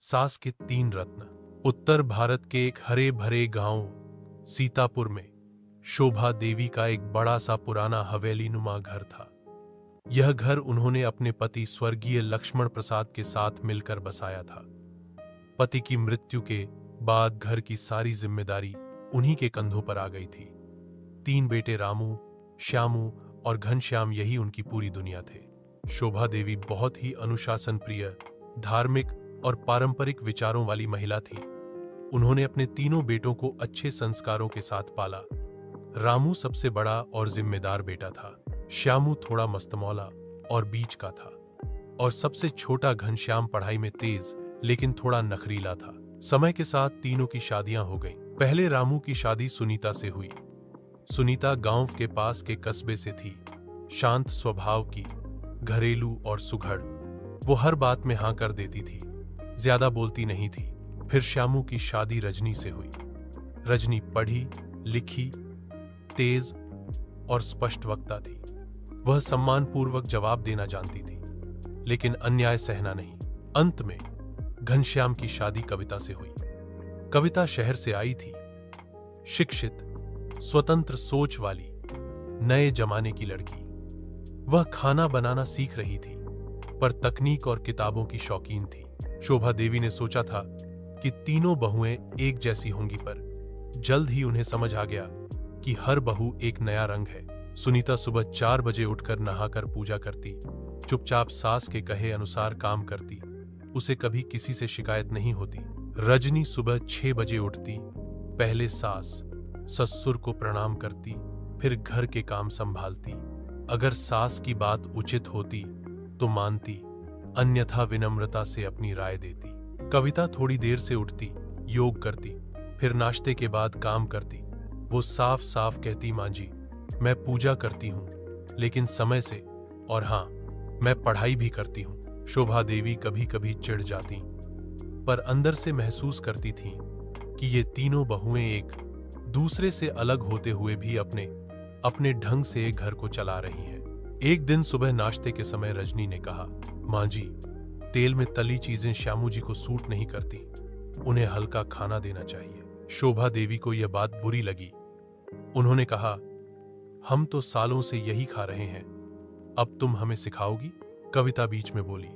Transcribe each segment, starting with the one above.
सास के तीन रत्न। उत्तर भारत के एक हरे भरे गांव सीतापुर में शोभा देवी का एक बड़ा सा पुराना हवेली नुमा घर था। यह घर उन्होंने अपने पति स्वर्गीय लक्ष्मण प्रसाद के साथ मिलकर बसाया था। पति की मृत्यु के बाद घर की सारी जिम्मेदारी उन्हीं के कंधों पर आ गई थी। तीन बेटे रामू, श्यामू और घनश्याम यही उनकी पूरी दुनिया थे। शोभा देवी बहुत ही अनुशासन प्रिय, धार्मिक और पारंपरिक विचारों वाली महिला थी। उन्होंने अपने तीनों बेटों को अच्छे संस्कारों के साथ पाला। रामू सबसे बड़ा और जिम्मेदार बेटा था। श्यामू थोड़ा मस्तमौला और बीच का था, और सबसे छोटा घनश्याम पढ़ाई में तेज लेकिन थोड़ा नखरीला था। समय के साथ तीनों की शादियां हो गईं। पहले रामू की शादी सुनीता से हुई। सुनीता गांव के पास के कस्बे से थी। शांत स्वभाव की, घरेलू और सुघड़। वो हर बात में हां कर देती थी, ज्यादा बोलती नहीं थी। फिर श्यामू की शादी रजनी से हुई। रजनी पढ़ी लिखी, तेज और स्पष्ट वक्ता थी। वह सम्मानपूर्वक जवाब देना जानती थी, लेकिन अन्याय सहना नहीं। अंत में घनश्याम की शादी कविता से हुई। कविता शहर से आई थी, शिक्षित, स्वतंत्र सोच वाली, नए जमाने की लड़की। वह खाना बनाना सीख रही थी, पर तकनीक और किताबों की शौकीन थी। शोभा देवी ने सोचा था कि तीनों बहुएं एक जैसी होंगी, पर जल्द ही उन्हें समझ आ गया कि हर बहू एक नया रंग है। सुनीता सुबह 4 बजे उठकर नहाकर पूजा करती, चुपचाप सास के कहे अनुसार काम करती। उसे कभी किसी से शिकायत नहीं होती। रजनी सुबह 6 बजे उठती, पहले सास ससुर को प्रणाम करती, फिर घर के काम संभालती। अगर सास की बात उचित होती तो मानती, अन्यथा विनम्रता से अपनी राय देती। कविता थोड़ी देर से उठती, योग करती, फिर नाश्ते के बाद काम करती। वो साफ साफ कहती, मां जी, मैं पूजा करती हूं, लेकिन समय से, और हां, मैं पढ़ाई भी करती हूं। शोभा देवी कभी कभी चिढ़ जाती, पर अंदर से महसूस करती थीं कि ये तीनों बहुएं एक दूसरे से अलग होते हुए भी अपने अपने ढंग से घर को चला रही हैं। एक दिन सुबह नाश्ते के समय रजनी ने कहा, मां जी, तेल में तली चीजें श्यामू जी को सूट नहीं करती, उन्हें हल्का खाना देना चाहिए। शोभा देवी को यह बात बुरी लगी। उन्होंने कहा, हम तो सालों से यही खा रहे हैं, अब तुम हमें सिखाओगी? कविता बीच में बोली,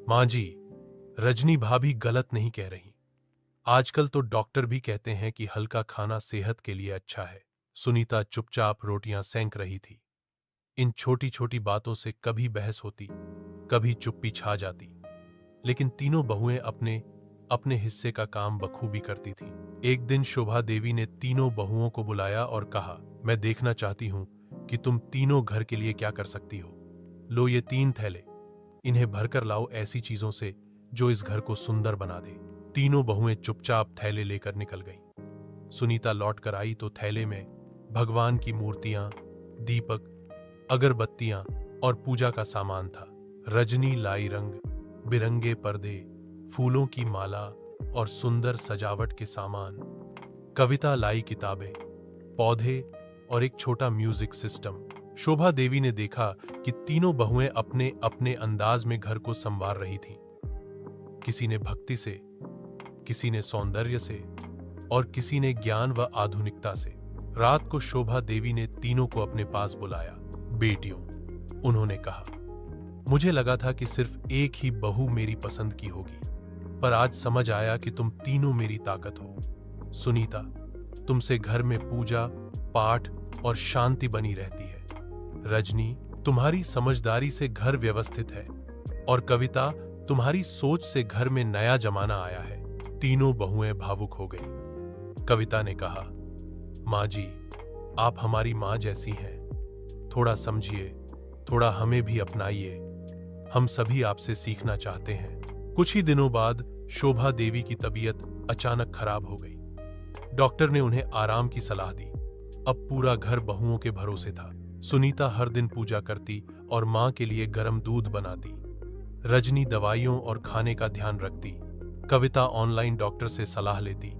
मां जी, रजनी भाभी गलत नहीं कह रही। आजकल तो डॉक्टर भी कहते हैं कि हल्का खाना सेहत के लिए अच्छा है। सुनीता चुपचाप रोटियां सेंक रही थी। इन छोटी छोटी बातों से कभी बहस होती, कभी चुप्पी छा जाती, लेकिन तीनों बहुएं अपने अपने हिस्से का काम बखूबी करती थीं। एक दिन शोभा देवी ने तीनों बहुओं को बुलाया और कहा, मैं देखना चाहती हूं कि तुम तीनों घर के लिए क्या कर सकती हो। लो ये 3 थैले, इन्हें भरकर लाओ ऐसी चीजों से जो इस घर को सुंदर बना दे। तीनों बहुएं चुपचाप थैले लेकर निकल गईं। सुनीता लौट कर आई तो थैले में भगवान की मूर्तियां, दीपक, अगरबत्तियां और पूजा का सामान था। रजनी लाई रंग बिरंगे पर्दे, फूलों की माला और सुंदर सजावट के सामान। कविता लाई किताबें, पौधे और एक छोटा म्यूजिक सिस्टम। शोभा देवी ने देखा कि तीनों बहुएं अपने अपने अंदाज में घर को संवार रही थीं। किसी ने भक्ति से, किसी ने सौंदर्य से और किसी ने ज्ञान व आधुनिकता से। रात को शोभा देवी ने तीनों को अपने पास बुलाया। बेटियों, उन्होंने कहा, मुझे लगा था कि सिर्फ एक ही बहू मेरी पसंद की होगी, पर आज समझ आया कि तुम तीनों मेरी ताकत हो। सुनीता, तुमसे घर में पूजा पाठ और शांति बनी रहती है। रजनी, तुम्हारी समझदारी से घर व्यवस्थित है, और कविता, तुम्हारी सोच से घर में नया जमाना आया है। तीनों बहुएं भावुक हो गईं। कविता ने कहा, मां जी, आप हमारी मां जैसी हैं। थोड़ा समझिए, थोड़ा हमें भी अपनाइए। हम सभी आपसे सीखना चाहते हैं। कुछ ही दिनों बाद शोभा देवी की तबीयत अचानक खराब हो गई। डॉक्टर ने उन्हें आराम की सलाह दी। अब पूरा घर बहुओं के भरोसे था। सुनीता हर दिन पूजा करती और मां के लिए गर्म दूध बनाती। रजनी दवाइयों और खाने का ध्यान रखती। कविता ऑनलाइन डॉक्टर से सलाह लेती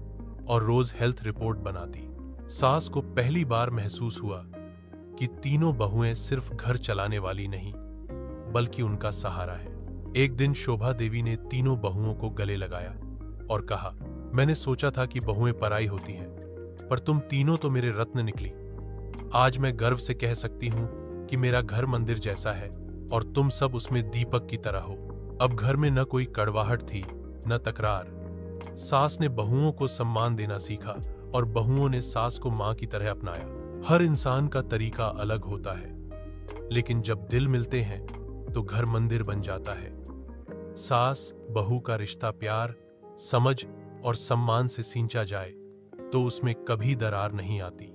और रोज हेल्थ रिपोर्ट बनाती। सास को पहली बार महसूस हुआ कि तीनों बहुएं सिर्फ घर चलाने वाली नहीं, बल्कि उनका सहारा है। एक दिन शोभा देवी ने तीनों बहुओं को गले लगाया और कहा, मैंने सोचा था कि बहुएं पराई होती हैं, पर तुम तीनों तो मेरे रत्न निकली। आज मैं गर्व से कह सकती हूं कि मेरा घर मंदिर जैसा है और तुम सब उसमें दीपक की तरह हो। अब घर में न कोई कड़वाहट थी, न तकरार। सास ने बहुओं को सम्मान देना सीखा और बहुओं ने सास को मां की तरह अपनाया। हर इंसान का तरीका अलग होता है, लेकिन जब दिल मिलते हैं तो घर मंदिर बन जाता है। सास बहू का रिश्ता प्यार, समझ और सम्मान से सींचा जाए तो उसमें कभी दरार नहीं आती।